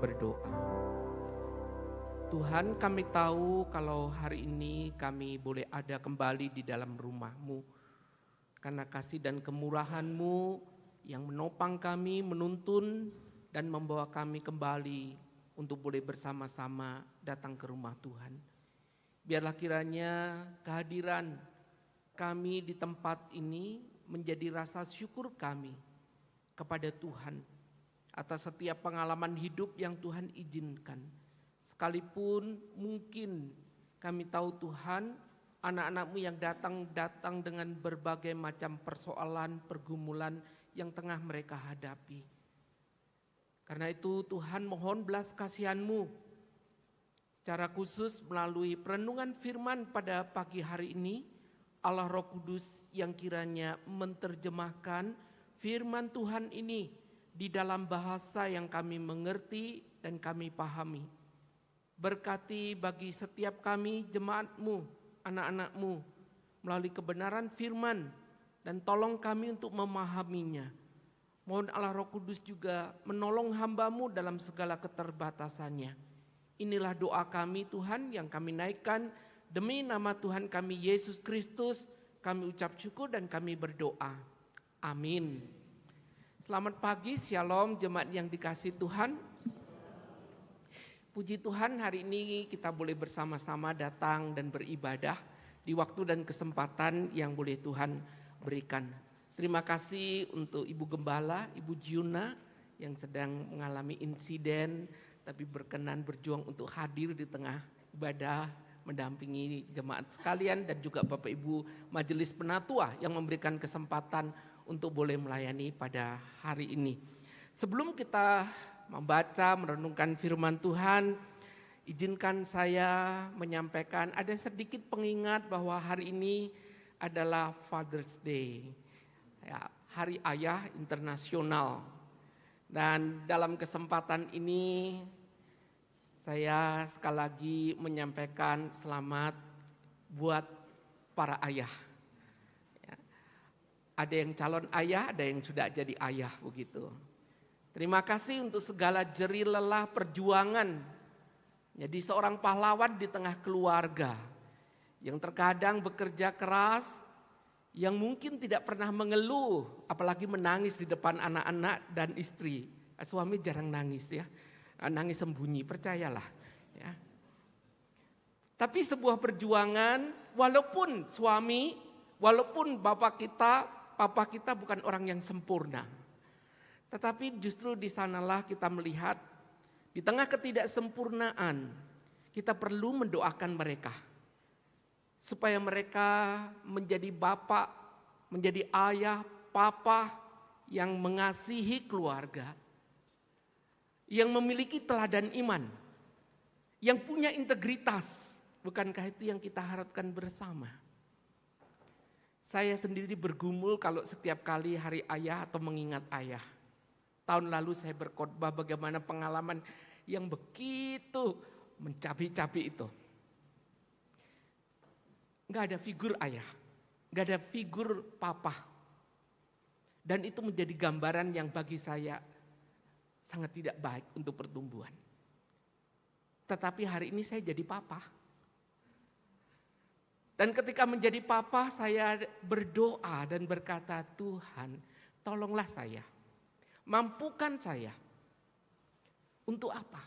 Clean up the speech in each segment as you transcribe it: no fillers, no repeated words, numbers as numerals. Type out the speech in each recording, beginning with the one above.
berdoa. Tuhan, kami tahu kalau hari ini kami boleh ada kembali di dalam rumah-Mu. Karena kasih dan kemurahan-Mu yang menopang kami, menuntun dan membawa kami kembali untuk boleh bersama-sama datang ke rumah Tuhan. Biarlah kiranya kehadiran kami di tempat ini menjadi rasa syukur kami kepada Tuhan atas setiap pengalaman hidup yang Tuhan izinkan. Sekalipun mungkin kami tahu Tuhan, anak-anak-Mu yang datang dengan berbagai macam persoalan, pergumulan yang tengah mereka hadapi. Karena itu Tuhan mohon belas kasihan-Mu secara khusus melalui perenungan firman pada pagi hari ini, Allah Roh Kudus yang kiranya menerjemahkan firman Tuhan ini di dalam bahasa yang kami mengerti dan kami pahami. Berkati bagi setiap kami jemaat-Mu, anak-anak-Mu melalui kebenaran firman dan tolong kami untuk memahaminya. Mohon Allah Roh Kudus juga menolong hamba-Mu dalam segala keterbatasannya. Inilah doa kami Tuhan yang kami naikkan demi nama Tuhan kami Yesus Kristus. Kami ucap syukur dan kami berdoa. Amin. Selamat pagi, shalom jemaat yang dikasihi Tuhan. Puji Tuhan, hari ini kita boleh bersama-sama datang dan beribadah di waktu dan kesempatan yang boleh Tuhan berikan. Terima kasih untuk Ibu Gembala, Ibu Giuna yang sedang mengalami insiden tapi berkenan berjuang untuk hadir di tengah ibadah, mendampingi jemaat sekalian dan juga Bapak Ibu Majelis Penatua yang memberikan kesempatan untuk boleh melayani pada hari ini. Sebelum kita membaca, merenungkan firman Tuhan, izinkan saya menyampaikan ada sedikit pengingat bahwa hari ini adalah Father's Day, ya, Hari Ayah Internasional. Dan dalam kesempatan ini saya sekali lagi menyampaikan selamat buat para ayah. Ya. Ada yang calon ayah, ada yang sudah jadi ayah begitu. Terima kasih untuk segala jerih lelah perjuangan. Jadi seorang pahlawan di tengah keluarga yang terkadang bekerja keras, yang mungkin tidak pernah mengeluh, apalagi menangis di depan anak-anak dan istri. Suami jarang nangis ya, nangis sembunyi, percayalah. Ya. Tapi sebuah perjuangan, walaupun suami, walaupun papa kita bukan orang yang sempurna. Tetapi justru di sanalah kita melihat di tengah ketidaksempurnaan kita perlu mendoakan mereka. Supaya mereka menjadi bapak, menjadi ayah, papa yang mengasihi keluarga. Yang memiliki teladan iman. Yang punya integritas. Bukankah itu yang kita harapkan bersama? Saya sendiri bergumul kalau setiap kali hari ayah atau mengingat ayah. Tahun lalu saya berkhotbah bagaimana pengalaman yang begitu mencabi-cabi itu. Enggak ada figur ayah, enggak ada figur papa. Dan itu menjadi gambaran yang bagi saya sangat tidak baik untuk pertumbuhan. Tetapi hari ini saya jadi papa. Dan ketika menjadi papa saya berdoa dan berkata, Tuhan tolonglah saya. Mampukan saya. Untuk apa?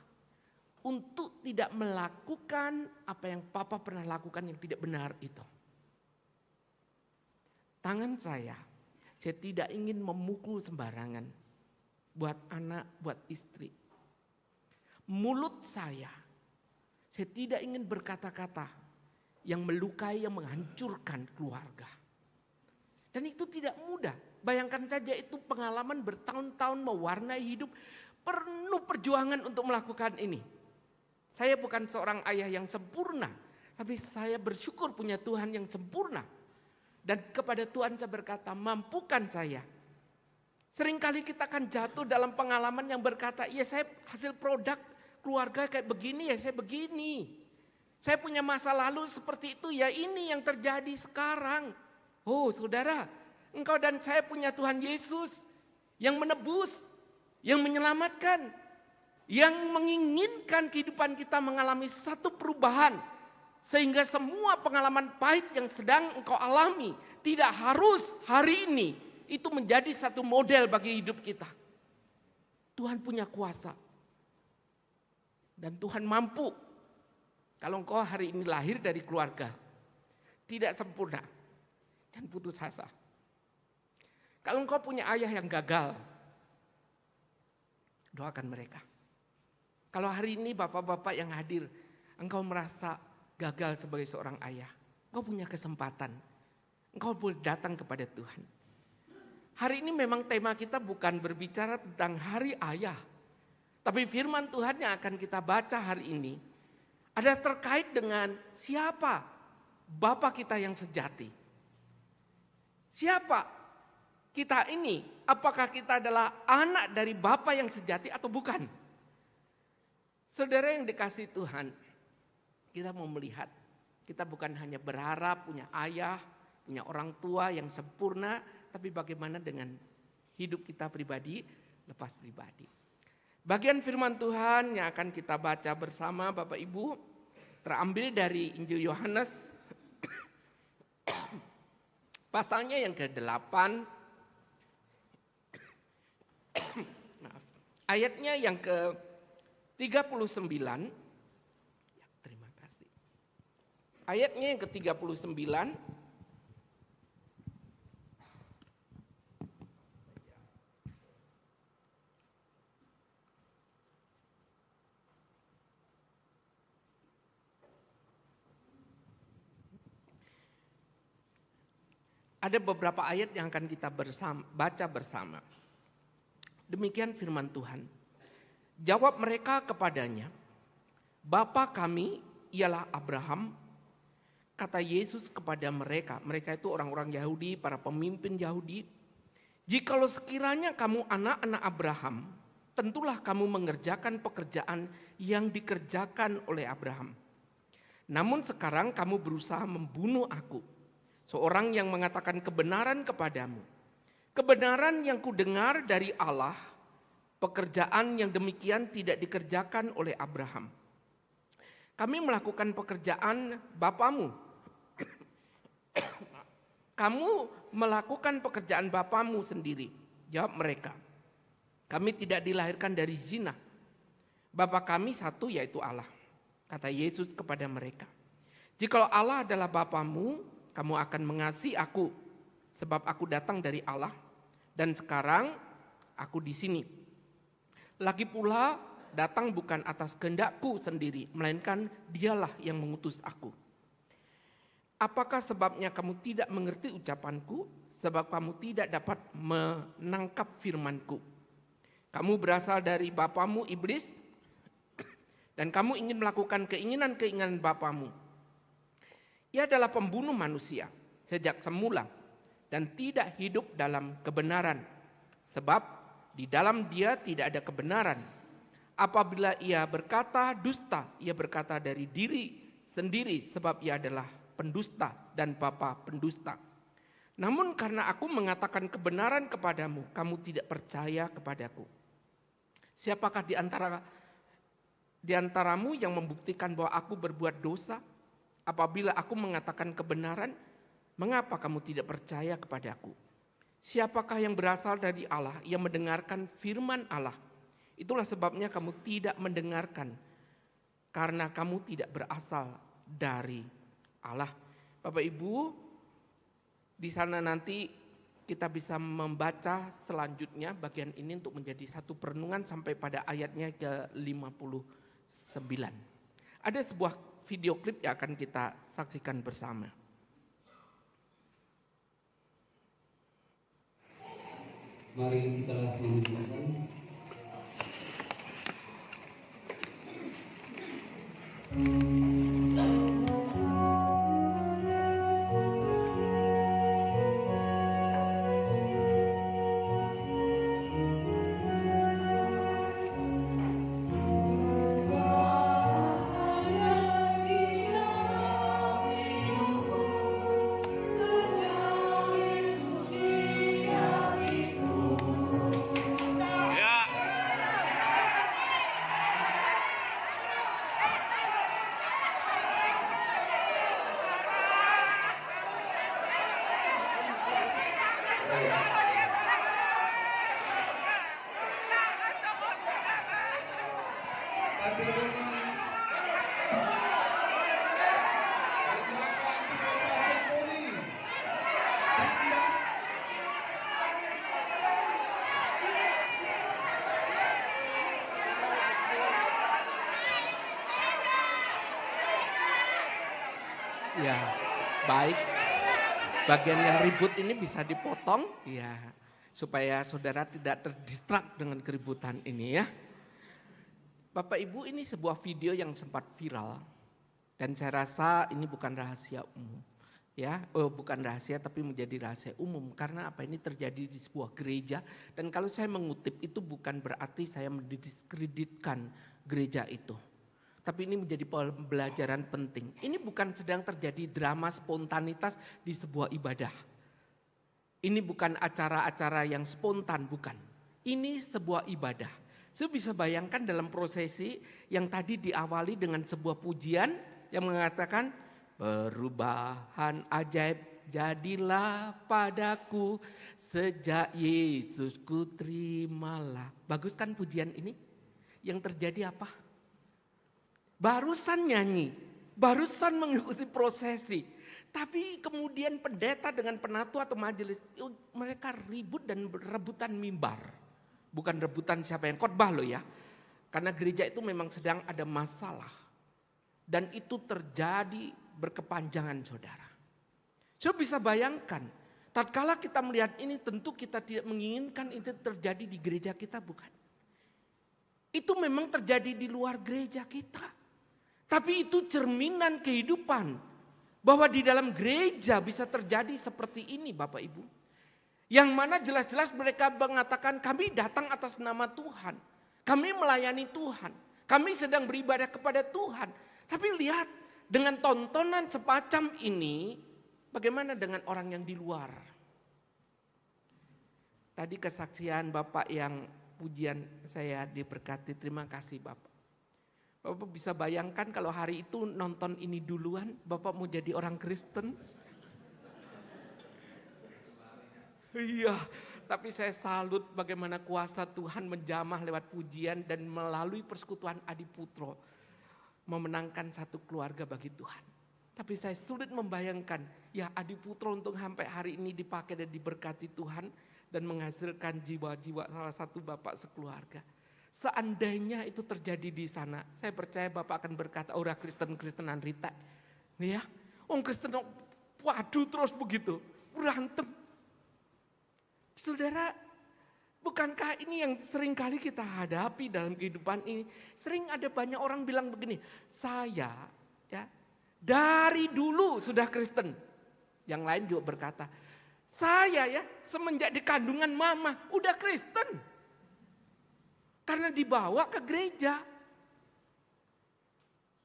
Untuk tidak melakukan apa yang papa pernah lakukan yang tidak benar itu. Tangan saya tidak ingin memukul sembarangan. Buat anak, buat istri. Mulut saya tidak ingin berkata-kata yang melukai, yang menghancurkan keluarga. Dan itu tidak mudah. Bayangkan saja itu pengalaman bertahun-tahun mewarnai hidup, penuh perjuangan untuk melakukan ini. Saya bukan seorang ayah yang sempurna, tapi saya bersyukur punya Tuhan yang sempurna. Dan kepada Tuhan saya berkata, mampukan saya. Seringkali kita akan jatuh dalam pengalaman yang berkata, ya saya hasil produk keluarga kayak begini, ya saya begini. Saya punya masa lalu seperti itu, ya ini yang terjadi sekarang. Oh saudara, engkau dan saya punya Tuhan Yesus yang menebus, yang menyelamatkan. yang menginginkan kehidupan kita mengalami satu perubahan. Sehingga semua pengalaman pahit yang sedang engkau alami tidak harus hari ini itu menjadi satu model bagi hidup kita. Tuhan punya kuasa. Dan Tuhan mampu. Kalau engkau hari ini lahir dari keluarga tidak sempurna dan putus asa. Kalau engkau punya ayah yang gagal, doakan mereka. Kalau hari ini bapak-bapak yang hadir, engkau merasa gagal sebagai seorang ayah, engkau punya kesempatan. Engkau boleh datang kepada Tuhan. Hari ini memang tema kita bukan berbicara tentang hari ayah. Tapi firman Tuhan yang akan kita baca hari ini ada terkait dengan siapa Bapa kita yang sejati. Siapa kita ini? Apakah kita adalah anak dari Bapa yang sejati atau bukan? Saudara yang dikasihi Tuhan, kita mau melihat, kita bukan hanya berharap punya ayah, punya orang tua yang sempurna, tapi bagaimana dengan hidup kita pribadi, lepas pribadi. Bagian firman Tuhan yang akan kita baca bersama Bapak Ibu, terambil dari Injil Yohanes, pasalnya yang ke-8, ayatnya yang ke-39, terima kasih. Ayatnya yang ke-39, ada beberapa ayat yang akan kita baca bersama. Demikian firman Tuhan. Jawab mereka kepadanya, Bapa kami ialah Abraham. Kata Yesus kepada mereka, mereka itu orang-orang Yahudi, para pemimpin Yahudi. Jikalau sekiranya kamu anak-anak Abraham, tentulah kamu mengerjakan pekerjaan yang dikerjakan oleh Abraham. Namun sekarang kamu berusaha membunuh aku, seorang yang mengatakan kebenaran kepadamu. Kebenaran yang kudengar dari Allah, pekerjaan yang demikian tidak dikerjakan oleh Abraham. Kami melakukan pekerjaan bapamu. Kamu melakukan pekerjaan bapamu sendiri. Jawab mereka. Kami tidak dilahirkan dari zina. Bapa kami satu yaitu Allah. Kata Yesus kepada mereka. Jikalau Allah adalah bapamu, kamu akan mengasihi aku, sebab aku datang dari Allah, dan sekarang aku di sini. Lagi pula datang bukan atas kehendakku sendiri, melainkan dialah yang mengutus aku. Apakah sebabnya kamu tidak mengerti ucapanku? Sebab kamu tidak dapat menangkap firmanku. Kamu berasal dari bapamu iblis, dan kamu ingin melakukan keinginan-keinginan bapamu. Ia adalah pembunuh manusia sejak semula dan tidak hidup dalam kebenaran. Sebab di dalam dia tidak ada kebenaran. Apabila ia berkata dusta, ia berkata dari diri sendiri sebab ia adalah pendusta dan bapa pendusta. Namun karena aku mengatakan kebenaran kepadamu, kamu tidak percaya kepadaku. Siapakah di antaramu yang membuktikan bahwa aku berbuat dosa? Apabila aku mengatakan kebenaran, mengapa kamu tidak percaya kepadaku? Siapakah yang berasal dari Allah, yang mendengarkan firman Allah? Itulah sebabnya kamu tidak mendengarkan, karena kamu tidak berasal dari Allah. Bapak Ibu, di sana nanti kita bisa membaca selanjutnya bagian ini untuk menjadi satu perenungan sampai pada ayatnya ke-59. Ada sebuah video klip yang akan kita saksikan bersama. Mari kita menunjukkan Ya, baik. Bagian yang ribut ini bisa dipotong, ya, supaya saudara tidak terdistrak dengan keributan ini ya. Bapak Ibu, ini sebuah video yang sempat viral dan saya rasa ini bukan rahasia umum. Ya, bukan rahasia tapi menjadi rahasia umum karena apa, ini terjadi di sebuah gereja dan kalau saya mengutip itu bukan berarti saya mendiskreditkan gereja itu. Tapi ini menjadi pembelajaran penting. Ini bukan sedang terjadi drama spontanitas di sebuah ibadah. Ini bukan acara-acara yang spontan, bukan. Ini sebuah ibadah. Saya bisa bayangkan dalam prosesi yang tadi diawali dengan sebuah pujian yang mengatakan, perubahan ajaib jadilah padaku sejak Yesus ku terimalah. Bagus kan pujian ini? Yang terjadi apa? Barusan nyanyi, barusan mengikuti prosesi. Tapi kemudian pendeta dengan penatu atau majelis, mereka ribut dan rebutan mimbar. Bukan rebutan siapa yang khotbah loh ya. Karena gereja itu memang sedang ada masalah. Dan itu terjadi berkepanjangan saudara. Saudara bisa bayangkan, tatkala kita melihat ini tentu kita tidak menginginkan itu terjadi di gereja kita, bukan? Itu memang terjadi di luar gereja kita. Tapi itu cerminan kehidupan. Bahwa di dalam gereja bisa terjadi seperti ini Bapak Ibu. Yang mana jelas-jelas mereka mengatakan kami datang atas nama Tuhan. Kami melayani Tuhan. Kami sedang beribadah kepada Tuhan. Tapi lihat dengan tontonan semacam ini, bagaimana dengan orang yang di luar? Tadi kesaksian Bapak yang pujian saya diberkati, terima kasih Bapak. Bapak bisa bayangkan kalau hari itu nonton ini duluan, Bapak mau jadi orang Kristen? Iya, tapi saya salut bagaimana kuasa Tuhan menjamah lewat pujian dan melalui persekutuan Adi Putro memenangkan satu keluarga bagi Tuhan. Tapi saya sulit membayangkan ya Adi Putro untuk sampai hari ini dipakai dan diberkati Tuhan dan menghasilkan jiwa-jiwa salah satu bapak sekeluarga. Seandainya itu terjadi di sana, saya percaya Bapak akan berkata, ora Kristen-Kristenan Rita. Ya, Kristen, waduh terus begitu, berantem. Saudara, bukankah ini yang sering kali kita hadapi dalam kehidupan ini? Sering ada banyak orang bilang begini, saya ya dari dulu sudah Kristen. Yang lain juga berkata, saya ya semenjak di kandungan mama udah Kristen. Karena dibawa ke gereja.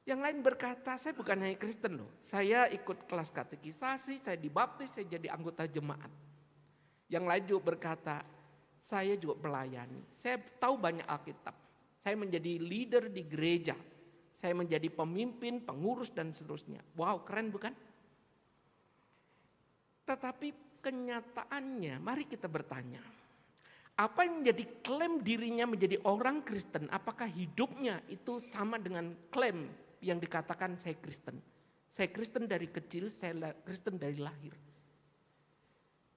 Yang lain berkata, saya bukan hanya Kristen loh. Saya ikut kelas katekisasi, saya dibaptis, saya jadi anggota jemaat. Yang lain juga berkata, saya juga melayani. Saya tahu banyak Alkitab. Saya menjadi leader di gereja. Saya menjadi pemimpin, pengurus dan seterusnya. Wow, keren bukan? Tetapi kenyataannya, mari kita bertanya. Apa yang menjadi klaim dirinya menjadi orang Kristen, apakah hidupnya itu sama dengan klaim yang dikatakan saya Kristen? Saya Kristen dari kecil, saya Kristen dari lahir.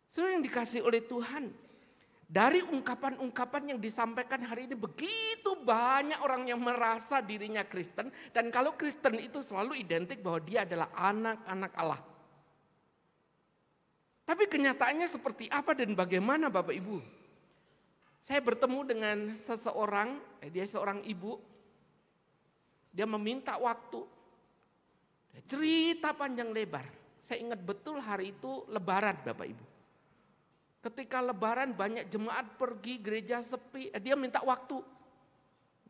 Saudara yang dikasih oleh Tuhan, dari ungkapan-ungkapan yang disampaikan hari ini begitu banyak orang yang merasa dirinya Kristen. Dan kalau Kristen itu selalu identik bahwa dia adalah anak-anak Allah. Tapi kenyataannya seperti apa dan bagaimana Bapak Ibu? Saya bertemu dengan seseorang, dia seorang ibu. Dia meminta waktu. Dia cerita panjang lebar. Saya ingat betul hari itu lebaran Bapak Ibu. Ketika lebaran banyak jemaat pergi, gereja sepi, dia minta waktu.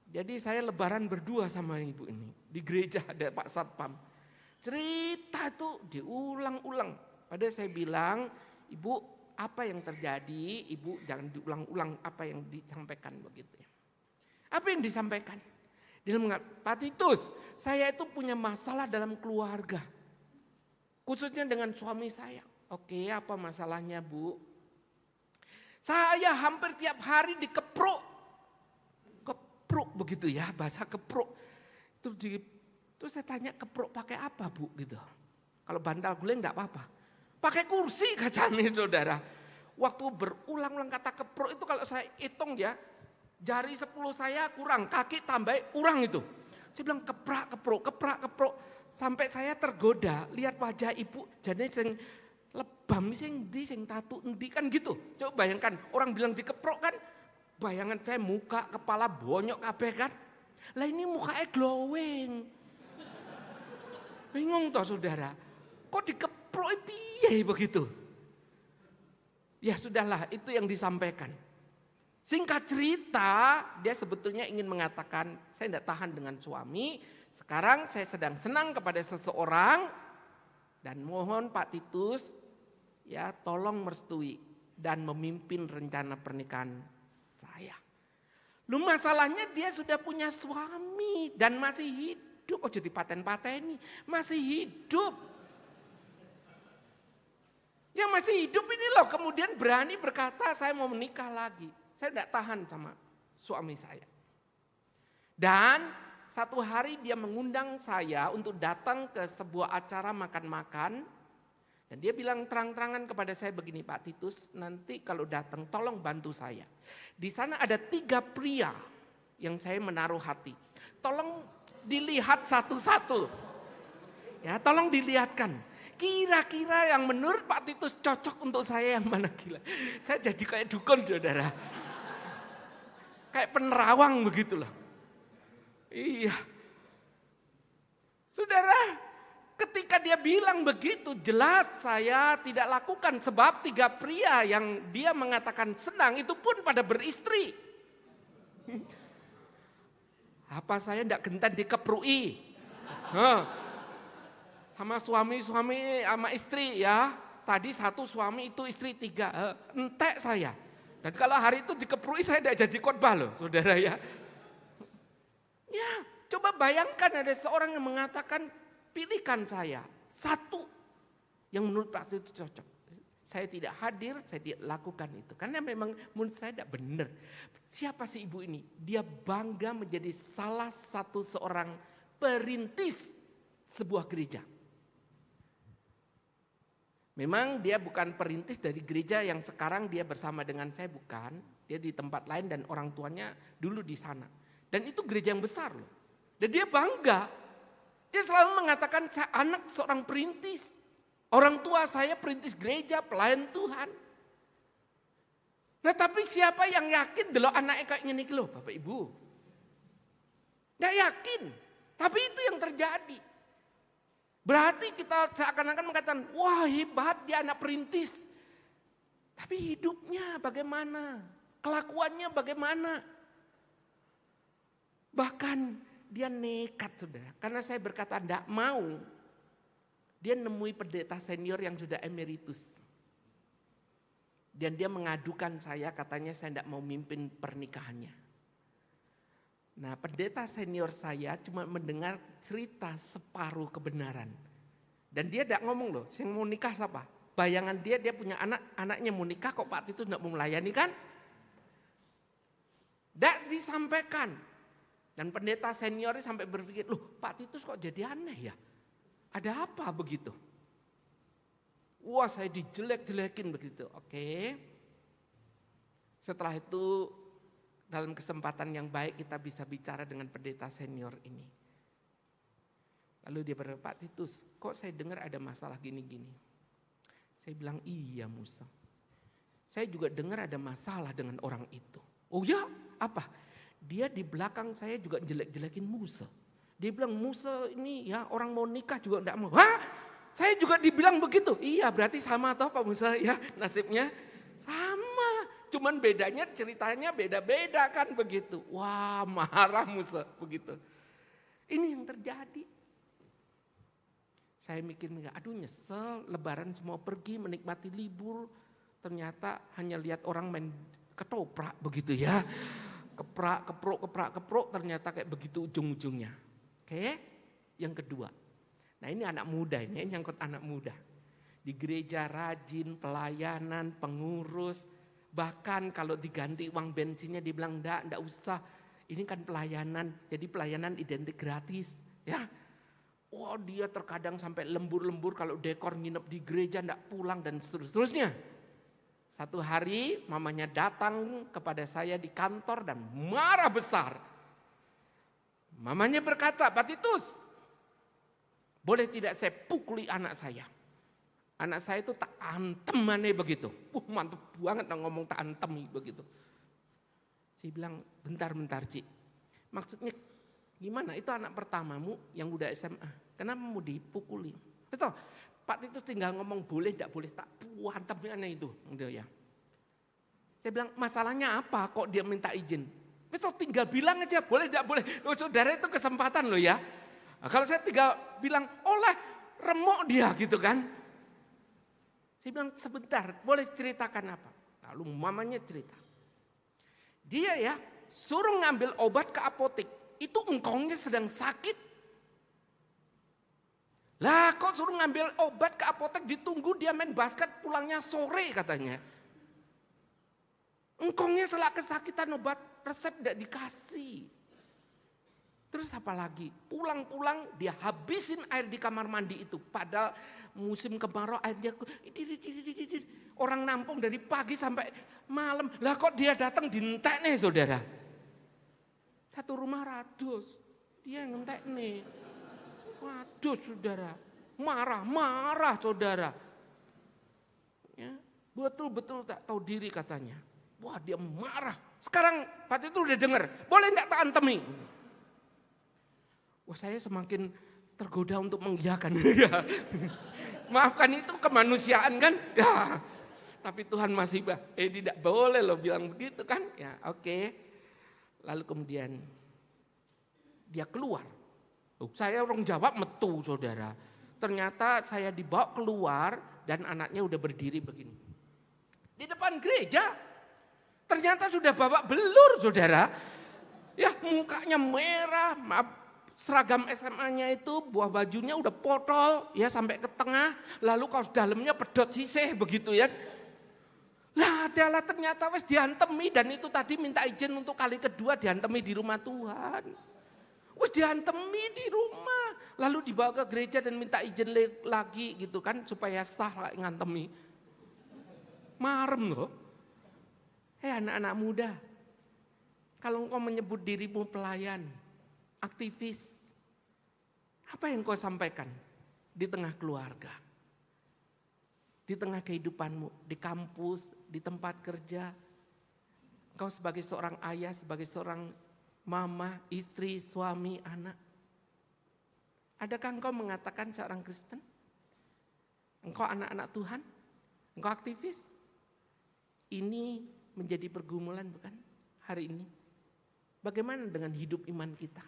Jadi saya lebaran berdua sama ibu ini. Di gereja ada Pak Satpam. Cerita itu diulang-ulang. Padahal saya bilang, ibu apa yang terjadi, ibu jangan diulang-ulang apa yang disampaikan begitu. Apa yang disampaikan? Dia mengatakan, Pak Titus, saya itu punya masalah dalam keluarga. Khususnya dengan suami saya. Oke, apa masalahnya Bu? Saya hampir tiap hari dikepruk. Kepruk begitu ya, bahasa kepruk. Terus saya tanya kepruk pakai apa Bu gitu. Kalau bantal guling enggak apa-apa. Pakai kursi kacanya saudara. Waktu berulang-ulang kata kepruk itu kalau saya hitung ya. Jari 10 saya kurang, kaki tambah kurang itu. Saya bilang keprak, kepruk. sampai saya tergoda lihat wajah ibu, jadi sing lebam sing ndi sing tatu endi kan gitu. Coba bayangkan orang bilang dikeprok kan, bayangan saya muka, kepala bonyok kabeh kan. Lah ini mukanya glowing. Bingung toh saudara, kok dikeprok piye begitu? Ya sudahlah, itu yang disampaikan. Singkat cerita, dia sebetulnya ingin mengatakan, saya tidak tahan dengan suami, sekarang saya sedang senang kepada seseorang, dan mohon Pak Titus, ya tolong merestui dan memimpin rencana pernikahan saya. Lu masalahnya dia sudah punya suami dan masih hidup, oh jadi paten-pateni, masih hidup. Yang masih hidup ini loh kemudian berani berkata saya mau menikah lagi. Saya tidak tahan sama suami saya. Dan satu hari dia mengundang saya untuk datang ke sebuah acara makan-makan. Dan dia bilang terang-terangan kepada saya begini, Pak Titus, nanti kalau datang tolong bantu saya. Di sana ada 3 pria yang saya menaruh hati. Tolong dilihat satu-satu. Ya, tolong dilihatkan. Kira-kira yang menurut Pak Titus cocok untuk saya yang mana gila. Saya jadi kayak dukun saudara. Kayak penerawang begitulah. Iya. Saudara, ketika dia bilang begitu jelas saya tidak lakukan. Sebab 3 pria yang dia mengatakan senang itu pun pada beristri. Apa saya tidak gentan dikeprui? Sama suami-suami sama istri ya. Tadi 1 suami itu istri 3. Entek saya. Dan kalau hari itu dikeprui saya tidak jadi khotbah loh saudara ya. Ya coba bayangkan ada seorang yang mengatakan pilihkan saya. 1 yang menurut Pak itu cocok. Saya tidak hadir, saya tidak lakukan itu. Karena memang menurut saya tidak benar. Siapa sih ibu ini? Dia bangga menjadi salah satu seorang perintis sebuah gereja. Memang dia bukan perintis dari gereja yang sekarang dia bersama dengan saya, bukan. Dia di tempat lain dan orang tuanya dulu di sana. Dan itu gereja yang besar loh. Dan dia bangga. Dia selalu mengatakan saya anak seorang perintis. Orang tua saya perintis gereja, pelayan Tuhan. Nah tapi siapa yang yakin dulu anaknya kayak gini loh Bapak Ibu. Gak yakin. Tapi itu yang terjadi. Berarti kita seakan-akan mengatakan, wah hebat dia anak perintis. Tapi hidupnya bagaimana? Kelakuannya bagaimana? Bahkan dia nekat saudara. Karena saya berkata enggak mau. Dia nemui pendeta senior yang sudah emeritus. Dan dia mengadukan saya, katanya saya enggak mau mimpin pernikahannya. Nah pendeta senior saya cuma mendengar cerita separuh kebenaran. Dan dia tidak ngomong loh, yang mau nikah siapa? Bayangan dia punya anak, anaknya mau nikah kok Pak Titus tidak mau melayani kan? Tidak disampaikan. Dan pendeta seniornya sampai berpikir, loh Pak Titus kok jadi aneh ya? Ada apa begitu? Wah saya dijelek-jelekin begitu, oke. Setelah itu dalam kesempatan yang baik kita bisa bicara dengan pendeta senior ini. Lalu dia berkata, Pak Titus, kok saya dengar ada masalah gini-gini. Saya bilang, iya Musa. Saya juga dengar ada masalah dengan orang itu. Oh ya, apa? Dia di belakang saya juga jelek-jelekin Musa. Dia bilang, Musa ini ya orang mau nikah juga enggak mau. Hah? Saya juga dibilang begitu. Iya berarti sama toh Pak Musa ya nasibnya. Sama. Cuman bedanya ceritanya beda-beda kan begitu. Wah marah Musa begitu. Ini yang terjadi. Saya mikir, aduh nyesel lebaran semua pergi menikmati libur. Ternyata hanya lihat orang main ketoprak begitu ya. Keprok ternyata kayak begitu ujung-ujungnya. Oke, yang kedua. Nah ini anak muda, ini nyangkut anak muda. Di gereja rajin, pelayanan, pengurus. Bahkan kalau diganti uang bensinnya dibilang enggak usah. Ini kan pelayanan, jadi pelayanan identik gratis. Ya, wah dia terkadang sampai lembur-lembur kalau dekor nginep di gereja enggak pulang dan seterusnya. Satu hari mamanya datang kepada saya di kantor dan marah besar. Mamanya berkata, Pak Titus, Boleh tidak saya pukuli anak saya? Anak saya itu tak antemannya begitu. Mantap banget ngomong tak antemi begitu. Saya bilang, bentar Cik. Maksudnya gimana? Itu anak pertamamu yang udah SMA. Kenapa mau dipukuli? Betul. Pak Titus tinggal ngomong boleh tidak boleh, tak antemannya itu. Ya. Saya bilang, masalahnya apa kok dia minta izin? Betul, tinggal bilang aja boleh tidak boleh. Loh, saudara, itu kesempatan loh ya. Nah, kalau saya tinggal bilang, oleh remuk dia gitu kan. Saya bilang sebentar, boleh ceritakan apa? Lalu mamanya cerita. Dia ya suruh ngambil obat ke apotek. Itu engkongnya sedang sakit. Lah kok suruh ngambil obat ke apotek, ditunggu dia main basket pulangnya sore katanya. Engkongnya setelah kesakitan obat resep tidak dikasih. Terus apa lagi? Pulang-pulang dia habisin air di kamar mandi itu. Padahal musim kemarau airnya orang nampung dari pagi sampai malam. Lah kok dia datang dientek nih saudara. Satu rumah ratus. Dia yang ngentek nih. Waduh saudara. Marah saudara. Ya, betul-betul tak tahu diri katanya. Wah dia marah. Sekarang Pak itu udah dengar. Boleh enggak tak antemi? Wah saya semakin tergoda untuk mengiyakan. Maafkan itu kemanusiaan kan? Ya. Tapi Tuhan masih tidak boleh loh bilang begitu kan? Ya oke. Lalu kemudian dia keluar. Saya orang jawab metu saudara. Ternyata saya dibawa keluar dan anaknya udah berdiri begini. Di depan gereja. Ternyata sudah babak belur saudara. Ya mukanya merah, seragam SMA-nya itu buah bajunya udah potol ya sampai ke tengah, lalu kaos dalamnya pedot sisih begitu ya. Lah adalah ternyata wes diantemi dan itu tadi minta izin untuk kali kedua diantemi di rumah Tuhan. Wes diantemi di rumah, lalu dibawa ke gereja dan minta izin lagi gitu kan supaya sah ngantemi. Marem loh. Anak-anak muda, kalau engkau menyebut dirimu pelayan, aktivis, apa yang kau sampaikan di tengah keluarga, di tengah kehidupanmu, di kampus, di tempat kerja, engkau sebagai seorang ayah, sebagai seorang mama, istri, suami, anak. Adakah engkau mengatakan seorang Kristen? Engkau anak-anak Tuhan? Engkau aktivis? Ini menjadi pergumulan bukan hari ini? Bagaimana dengan hidup iman kita?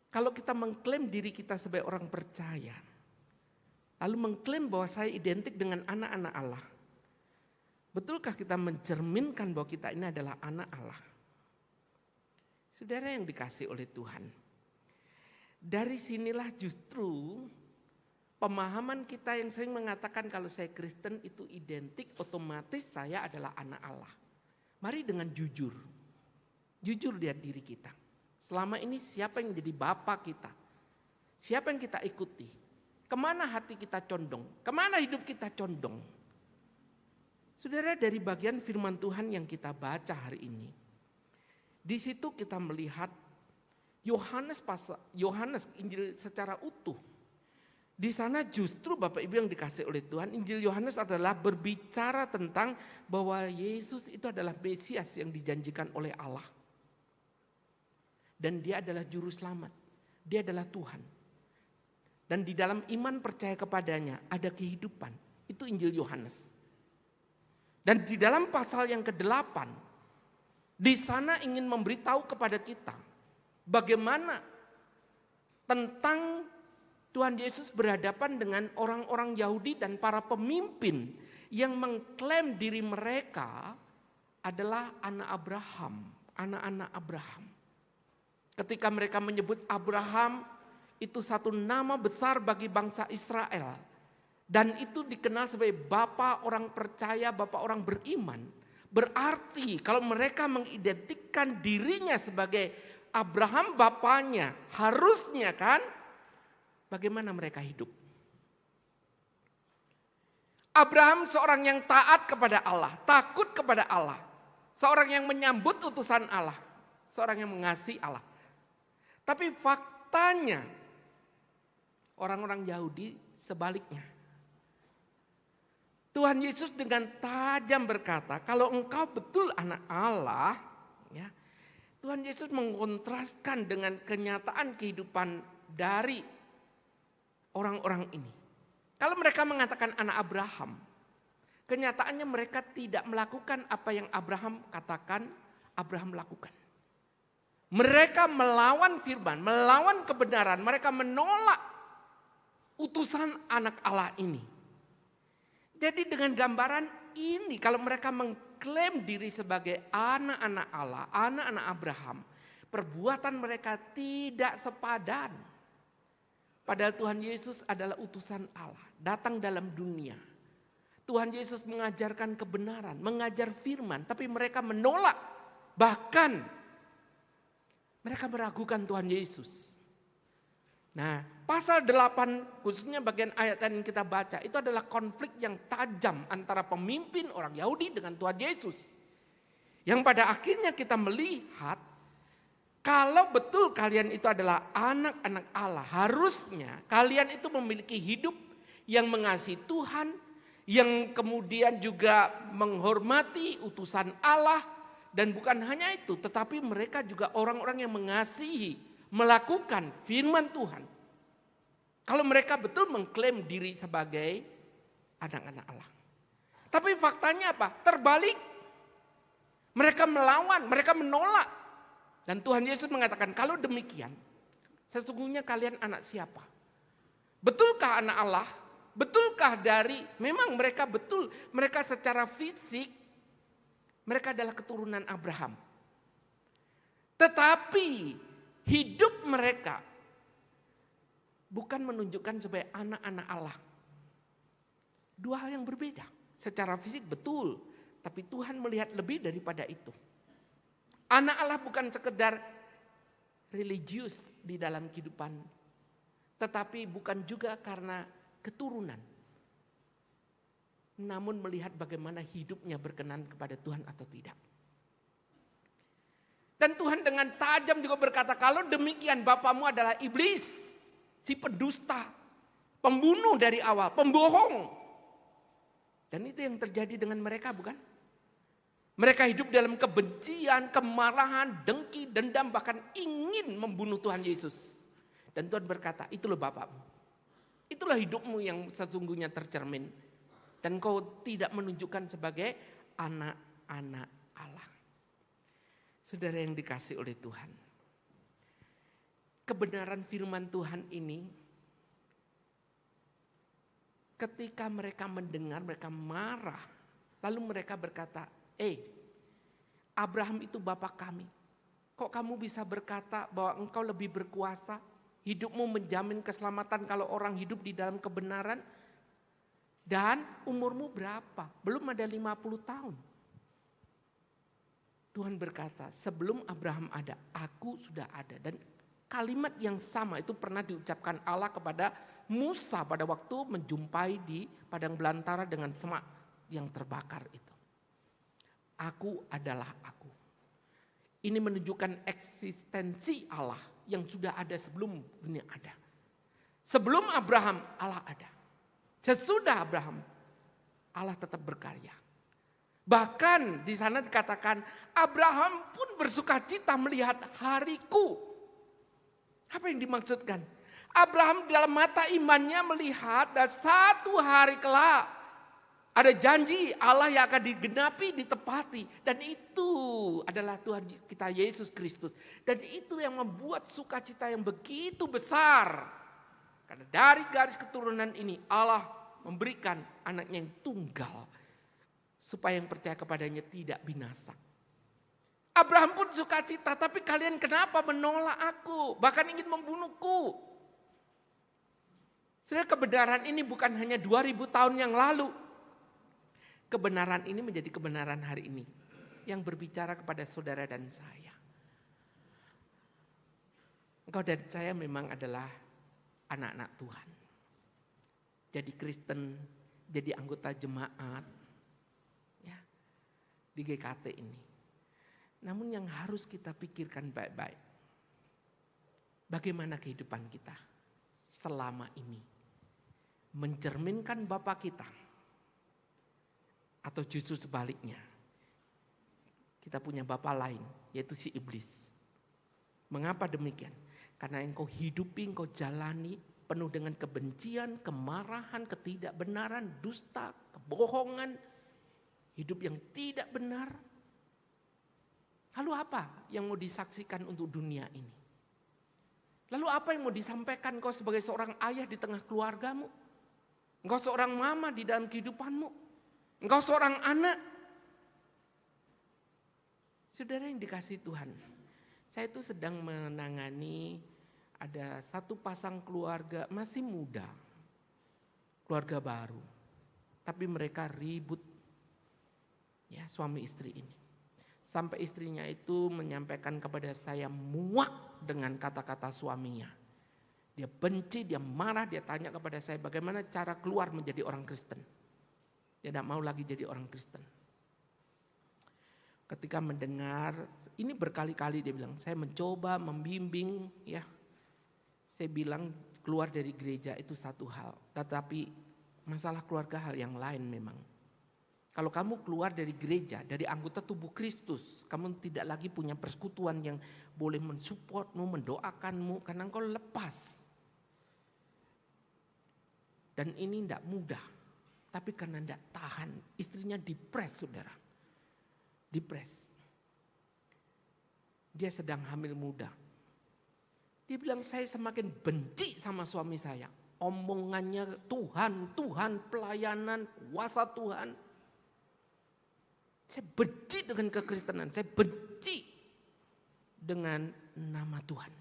Kalau kita mengklaim diri kita sebagai orang percaya, lalu mengklaim bahwa saya identik dengan anak-anak Allah, betulkah kita mencerminkan bahwa kita ini adalah anak Allah? Saudara yang dikasih oleh Tuhan, dari sinilah justru pemahaman kita yang sering mengatakan kalau saya Kristen itu identik otomatis saya adalah anak Allah. Mari dengan jujur lihat diri kita. Selama ini siapa yang jadi bapak kita? Siapa yang kita ikuti? Kemana hati kita condong? Kemana hidup kita condong? Saudara, dari bagian firman Tuhan yang kita baca hari ini, di situ kita melihat Yohanes Injil secara utuh. Di sana justru Bapak Ibu yang dikasih oleh Tuhan, Injil Yohanes adalah berbicara tentang bahwa Yesus itu adalah Mesias yang dijanjikan oleh Allah. Dan dia adalah juru selamat, dia adalah Tuhan. Dan di dalam iman percaya kepadanya ada kehidupan, itu Injil Yohanes. Dan di dalam pasal yang ke-8, di sana ingin memberitahu kepada kita bagaimana tentang Tuhan Yesus berhadapan dengan orang-orang Yahudi dan para pemimpin yang mengklaim diri mereka adalah anak-anak Abraham. Ketika mereka menyebut Abraham, itu satu nama besar bagi bangsa Israel. Dan itu dikenal sebagai bapak orang percaya, bapak orang beriman. Berarti kalau mereka mengidentikan dirinya sebagai Abraham bapaknya, harusnya kan bagaimana mereka hidup? Abraham seorang yang taat kepada Allah, takut kepada Allah. Seorang yang menyambut utusan Allah. Seorang yang mengasihi Allah. Tapi faktanya Orang-orang Yahudi sebaliknya. Tuhan Yesus dengan tajam berkata, kalau engkau betul anak Allah, ya, Tuhan Yesus mengontraskan dengan kenyataan kehidupan dari orang-orang ini. Kalau mereka mengatakan anak Abraham, kenyataannya mereka tidak melakukan apa yang Abraham katakan Abraham lakukan. Mereka melawan firman, melawan kebenaran, mereka menolak utusan anak Allah ini. Jadi dengan gambaran ini, kalau mereka mengklaim diri sebagai anak-anak Allah, anak-anak Abraham, perbuatan mereka tidak sepadan. Padahal Tuhan Yesus adalah utusan Allah, datang dalam dunia. Tuhan Yesus mengajarkan kebenaran, mengajar firman, tapi mereka menolak. Bahkan mereka meragukan Tuhan Yesus. Nah, pasal 8 khususnya bagian ayat yang kita baca itu adalah konflik yang tajam antara pemimpin orang Yahudi dengan Tuhan Yesus. Yang pada akhirnya kita melihat kalau betul kalian itu adalah anak-anak Allah, harusnya kalian itu memiliki hidup yang mengasihi Tuhan, yang kemudian juga menghormati utusan Allah, dan bukan hanya itu, tetapi mereka juga orang-orang yang mengasihi, melakukan firman Tuhan. Kalau mereka betul mengklaim diri sebagai anak-anak Allah. Tapi faktanya apa? Terbalik. Mereka melawan, mereka menolak. Dan Tuhan Yesus mengatakan, kalau demikian, sesungguhnya kalian anak siapa? Betulkah anak Allah? Betulkah dari, memang mereka betul, mereka secara fisik, mereka adalah keturunan Abraham. Tetapi hidup mereka bukan menunjukkan sebagai anak-anak Allah. Dua hal yang berbeda. Secara fisik betul, tapi Tuhan melihat lebih daripada itu. Anak Allah bukan sekedar religius di dalam kehidupan, tetapi bukan juga karena keturunan. Namun melihat bagaimana hidupnya berkenan kepada Tuhan atau tidak. Dan Tuhan dengan tajam juga berkata, kalau demikian bapamu adalah iblis, si pendusta, pembunuh dari awal, pembohong. Dan itu yang terjadi dengan mereka, bukan? Mereka hidup dalam kebencian, kemarahan, dengki, dendam, bahkan ingin membunuh Tuhan Yesus. Dan Tuhan berkata, itulah bapakmu. Itulah hidupmu yang sesungguhnya tercermin. Dan kau tidak menunjukkan sebagai anak-anak Allah. Saudara yang dikasih oleh Tuhan. Kebenaran firman Tuhan ini, ketika mereka mendengar, mereka marah. Lalu mereka berkata, Abraham itu bapak kami. Kok kamu bisa berkata bahwa engkau lebih berkuasa? Hidupmu menjamin keselamatan kalau orang hidup di dalam kebenaran? Dan umurmu berapa? Belum ada 50 tahun. Tuhan berkata, sebelum Abraham ada, aku sudah ada. Dan kalimat yang sama itu pernah diucapkan Allah kepada Musa pada waktu menjumpai di padang belantara dengan semak yang terbakar itu. Aku adalah aku. Ini menunjukkan eksistensi Allah yang sudah ada sebelum dunia ada. Sebelum Abraham, Allah ada. Sesudah Abraham, Allah tetap berkarya. Bahkan di sana dikatakan Abraham pun bersukacita melihat hariku. Apa yang dimaksudkan? Abraham dalam mata imannya melihat dan satu hari kelak ada janji Allah yang akan digenapi, ditepati. Dan itu adalah Tuhan kita Yesus Kristus. Dan itu yang membuat sukacita yang begitu besar. Karena dari garis keturunan ini Allah memberikan anaknya yang tunggal. Supaya yang percaya kepadanya tidak binasa. Abraham pun sukacita, tapi kalian kenapa menolak aku? Bahkan ingin membunuhku. Sebenarnya kebenaran ini bukan hanya 2000 tahun yang lalu. Kebenaran ini menjadi kebenaran hari ini. Yang berbicara kepada saudara dan saya. Engkau dan saya memang adalah anak-anak Tuhan. Jadi Kristen, jadi anggota jemaat. Di GKT ini. Namun yang harus kita pikirkan baik-baik. Bagaimana kehidupan kita selama ini mencerminkan Bapa kita, atau justru sebaliknya, kita punya bapa lain, yaitu si iblis. Mengapa demikian? Karena engkau hidupi, engkau jalani penuh dengan kebencian, kemarahan, ketidakbenaran, dusta, kebohongan, hidup yang tidak benar. Lalu apa yang mau disaksikan untuk dunia ini? Lalu apa yang mau disampaikan kau sebagai seorang ayah di tengah keluargamu? Engkau seorang mama di dalam kehidupanmu? Engkau seorang anak? Saudara yang dikasihi Tuhan, saya itu sedang menangani ada satu pasang keluarga masih muda, keluarga baru, tapi mereka ribut, ya, suami istri ini. Sampai istrinya itu menyampaikan kepada saya muak dengan kata-kata suaminya. Dia benci, dia marah, dia tanya kepada saya bagaimana cara keluar menjadi orang Kristen. Dia tidak mau lagi jadi orang Kristen. Ketika mendengar, ini berkali-kali dia bilang, saya mencoba membimbing, ya. Saya bilang keluar dari gereja itu satu hal, tetapi masalah keluarga hal yang lain memang. Kalau kamu keluar dari gereja, dari anggota tubuh Kristus, kamu tidak lagi punya persekutuan yang boleh mensupportmu, mendoakanmu, karena engkau lepas. Dan ini tidak mudah, tapi karena tidak tahan, istrinya dipres, saudara. Dipres. Dia sedang hamil muda. Dia bilang, saya semakin benci sama suami saya. Omongannya Tuhan, Tuhan, pelayanan, kuasa Tuhan. Saya benci dengan kekristenan, saya benci dengan nama Tuhan.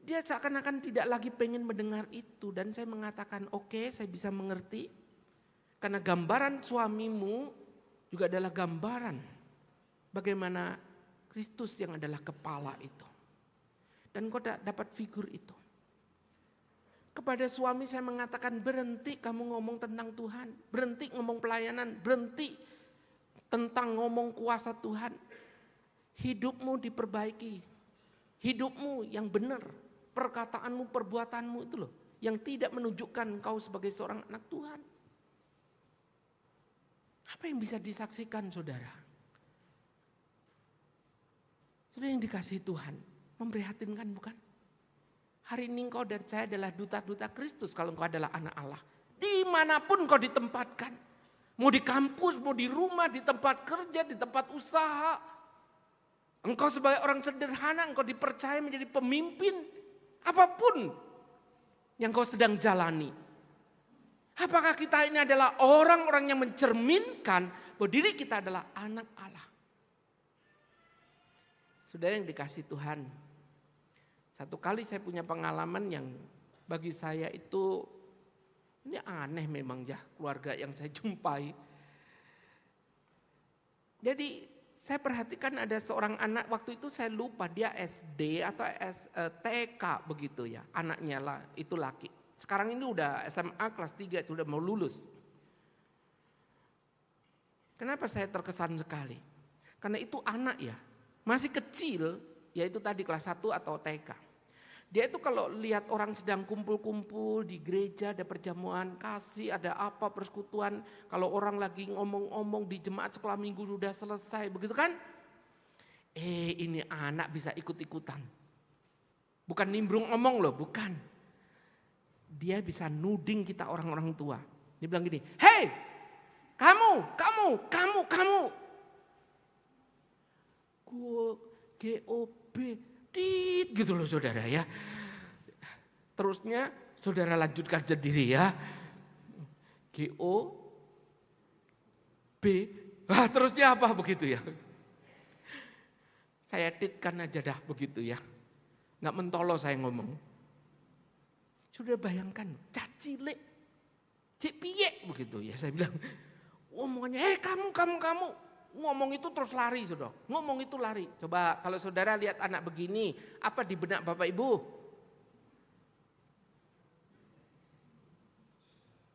Dia seakan-akan tidak lagi pengen mendengar itu. Dan saya mengatakan, oke, saya bisa mengerti. Karena gambaran suamimu juga adalah gambaran bagaimana Kristus yang adalah kepala itu. Dan kau dapat figur itu. Kepada suami saya mengatakan, berhenti kamu ngomong tentang Tuhan. Berhenti ngomong pelayanan. Berhenti tentang ngomong kuasa Tuhan. Hidupmu diperbaiki. Hidupmu yang benar. Perkataanmu, perbuatanmu itu loh. Yang tidak menunjukkan kau sebagai seorang anak Tuhan. Apa yang bisa disaksikan saudara? Saudara yang dikasihi Tuhan, memprihatinkan bukan? Hari ini engkau dan saya adalah duta-duta Kristus kalau engkau adalah anak Allah. Dimanapun kau ditempatkan. Mau di kampus, mau di rumah, di tempat kerja, di tempat usaha. Engkau sebagai orang sederhana, engkau dipercaya menjadi pemimpin. Apapun yang kau sedang jalani. Apakah kita ini adalah orang-orang yang mencerminkan bahwa diri kita adalah anak Allah? Saudara yang dikasihi Tuhan, satu kali saya punya pengalaman yang bagi saya itu, ini aneh memang ya keluarga yang saya jumpai. Jadi saya perhatikan ada seorang anak, waktu itu saya lupa dia SD atau TK begitu ya, anaknya lah itu laki. Sekarang ini udah SMA kelas 3, sudah mau lulus. Kenapa saya terkesan sekali? Karena itu anak ya, masih kecil, yaitu tadi kelas 1 atau TK. Dia itu kalau lihat orang sedang kumpul-kumpul di gereja, ada perjamuan kasih, ada apa persekutuan. Kalau orang lagi ngomong-ngomong di jemaat sekolah minggu sudah selesai, begitu kan? Ini anak bisa ikut-ikutan. Bukan nimbrung ngomong loh, bukan. Dia bisa nuding kita orang-orang tua. Dia bilang gini, hei kamu. GOB. Dit gitu loh saudara ya. Terusnya saudara lanjutkan sendiri ya. GOB. Terusnya apa begitu ya. Saya titkan aja dah begitu ya. Nggak mentolo saya ngomong. Sudah bayangkan cacile. Cek piye begitu ya saya bilang. Omongannya kamu. Ngomong itu terus lari saudara. Ngomong itu lari. Coba kalau saudara lihat anak begini. Apa di benak Bapak Ibu?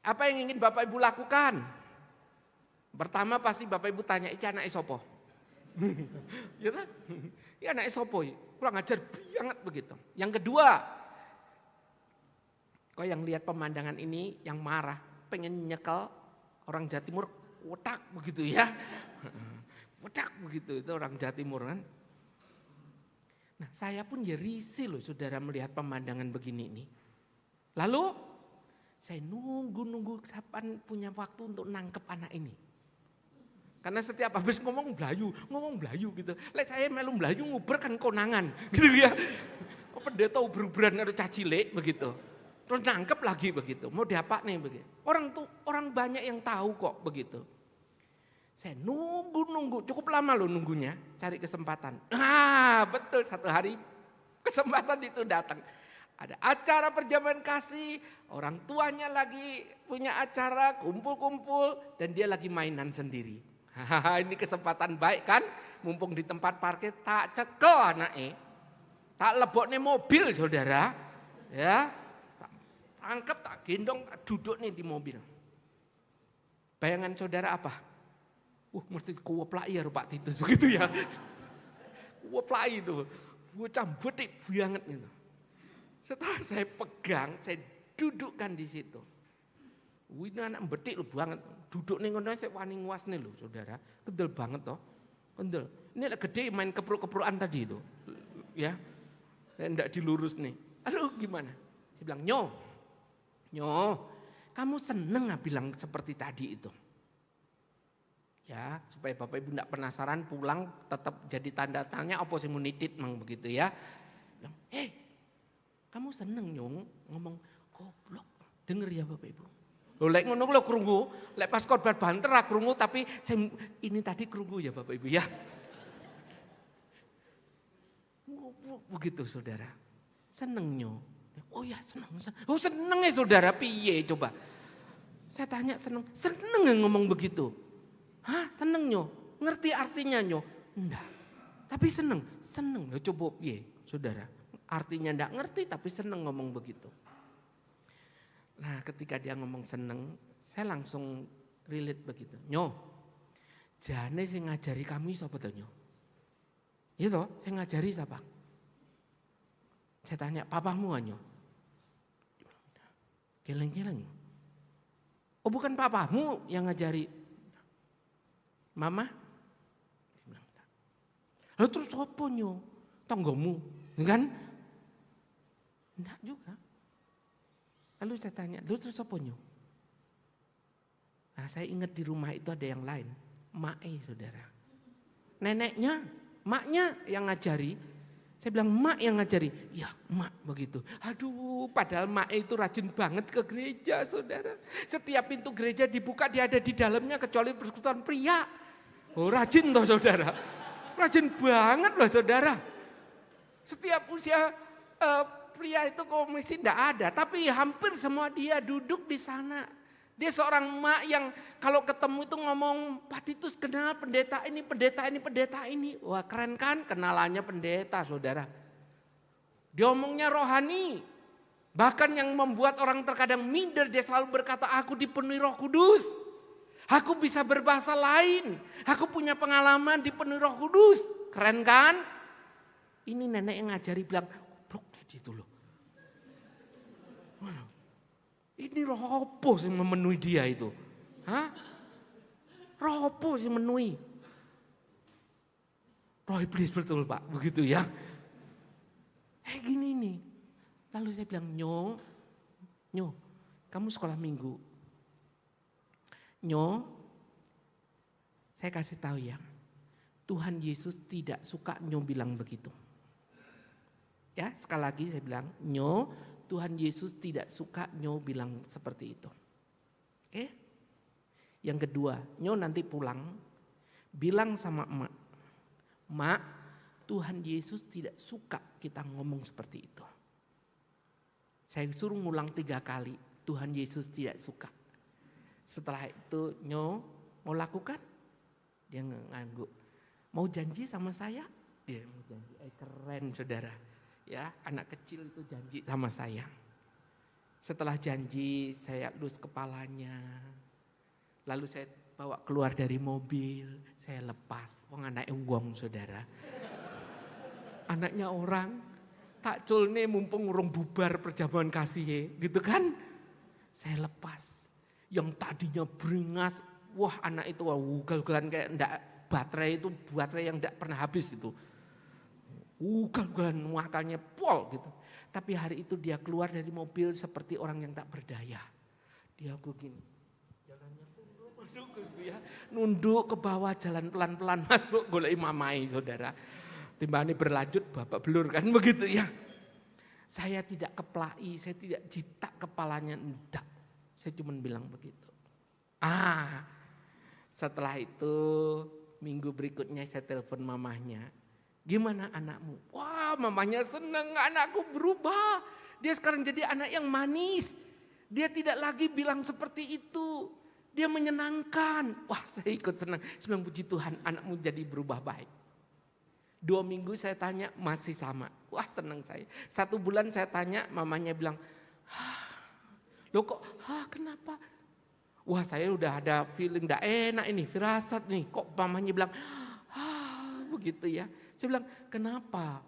Apa yang ingin Bapak Ibu lakukan? Pertama pasti Bapak Ibu tanya, iki anak sopo? Ya kan? Ya anak sopo. kurang ajar banget begitu. Yang kedua, kok yang lihat pemandangan ini yang marah, pengen nyekel orang Jawa Timur, wetak begitu ya. Wetak begitu, itu orang Jawa Timur kan. Nah saya pun ya risih loh saudara melihat pemandangan begini ini. Lalu saya nunggu kapan punya waktu untuk nangkep anak ini. Karena setiap habis ngomong Melayu gitu. Lek saya melu Melayu nguber kan konangan gitu ya. Pendeta uber-uberan ada cacilek begitu. Terus nangkep lagi begitu. Mau diapa nih begitu. Orang banyak yang tahu kok begitu. Saya nunggu cukup lama loh nunggunya, cari kesempatan. Betul satu hari kesempatan itu datang. Ada acara perjamuan kasih, orang tuanya lagi punya acara, kumpul-kumpul, dan dia lagi mainan sendiri. Ini kesempatan baik kan, mumpung di tempat parkir tak cekel anaknya, tak leboknya mobil saudara, ya, tak tangkep, tak gendong, duduk nih di mobil. Bayangan saudara apa? Mesti kuweplai ya Pak Titus begitu ya, kuweplai itu, bocah betik banget gitu. Setelah saya pegang, saya dudukkan di situ. Ini anak betik loh banget. Duduk nih ngono saya wani nguas nih loh saudara. Kendel banget toh. Kendel. Ini lah gede main kepruk-keprukan tadi itu. Ya. Enggak dilurus nih. Lalu gimana? Saya bilang, Nyo, kamu seneng gak bilang seperti tadi itu? Ya, supaya Bapak Ibu enggak penasaran pulang tetap jadi tanda tanya apa sih munitit mang begitu ya. Bilang, kamu seneng Nyong ngomong goblok. Denger ya Bapak Ibu. Loh lek ngono lho krungu, lek pas khotbah banter ra krungu tapi ini tadi krungu ya Bapak Ibu ya. Begitu saudara. Seneng Nyo. Oh ya seneng. Oh seneng ya saudara piye coba. Saya tanya seneng ya ngomong begitu. Hah seneng Nyo? Ngerti artinya Nyo? Enggak. Tapi seneng. Loh coba piye saudara. Artinya enggak ngerti tapi seneng ngomong begitu. Nah ketika dia ngomong seneng, saya langsung relate begitu. Nyo, jane sing ngajari kami sapa to Nyo? Iya toh, saya ngajari siapa? Saya tanya, papamu Nyo? Geleng-geleng. Oh bukan papamu yang ngajari? Mama? Lalu terus apa Nyo? Tanggomu, kan? Enggak juga. Lalu saya tanya, lu terus apa Nyo? Nah saya ingat di rumah itu ada yang lain. Mae saudara. Neneknya, maknya yang ngajari. Saya bilang mak yang ngajari. Ya mak begitu. Aduh padahal mak itu rajin banget ke gereja saudara. Setiap pintu gereja dibuka dia ada di dalamnya kecuali persekutuan pria. Oh rajin toh saudara. Rajin banget loh saudara. Setiap usia pria itu komisi tidak ada, tapi hampir semua dia duduk di sana. Dia seorang emak yang kalau ketemu itu ngomong, Pak Titus kenal pendeta ini, pendeta ini, pendeta ini. Wah keren kan kenalannya pendeta saudara. Dia omongnya rohani. Bahkan yang membuat orang terkadang minder, dia selalu berkata aku dipenuhi Roh Kudus. Aku bisa berbahasa lain. Aku punya pengalaman dipenuhi Roh Kudus. Keren kan? Ini nenek yang ngajari bilang, itu loh. Ini roh apa yang memenuhi dia itu? Hah? Roh apa yang memenuhi? Roh iblis betul Pak, begitu ya. Gini nih. Lalu saya bilang, Nyo, kamu sekolah minggu. Nyo, saya kasih tahu ya. Tuhan Yesus tidak suka Nyo bilang begitu. Ya, sekali lagi saya bilang, Nyo, Tuhan Yesus tidak suka Nyo bilang seperti itu. Oke? Yang kedua, Nyo nanti pulang, bilang sama emak, Mak, Tuhan Yesus tidak suka kita ngomong seperti itu. Saya suruh ngulang 3 kali, Tuhan Yesus tidak suka. Setelah itu, Nyo mau lakukan? Dia ngangguk. Mau janji sama saya? Dia mau janji. Keren saudara. Ya, anak kecil itu janji sama saya. Setelah janji saya elus kepalanya. Lalu saya bawa keluar dari mobil, saya lepas. Wong anake wong saudara. anaknya orang, tak culne mumpung urung bubar perjamuan kasih gitu kan. Saya lepas. Yang tadinya beringas, wah anak itu ugal-ugalan kayak enggak baterai yang enggak pernah habis itu. Ugal-ugalan makannya pol gitu. Tapi hari itu dia keluar dari mobil seperti orang yang tak berdaya. Dia begini, jalannya masuk gitu ya. Nunduk ke bawah, jalan pelan-pelan masuk, golek mamai saudara. Timbangane berlanjut bapak belur kan begitu ya. Saya tidak keplai, saya tidak jitak kepalanya, enggak. Saya cuma bilang begitu. Setelah itu minggu berikutnya saya telepon mamahnya. Gimana anakmu? Wah, mamanya senang, anakku berubah. Dia sekarang jadi anak yang manis. Dia tidak lagi bilang seperti itu. Dia menyenangkan. Wah, saya ikut senang. Saya bilang puji Tuhan, anakmu jadi berubah baik. 2 minggu saya tanya masih sama. Wah, senang saya. 1 bulan saya tanya, mamanya bilang, loh kok, kenapa? Wah, saya udah ada feeling gak enak ini, firasat nih. Kok mamanya bilang, begitu ya. Saya bilang, kenapa?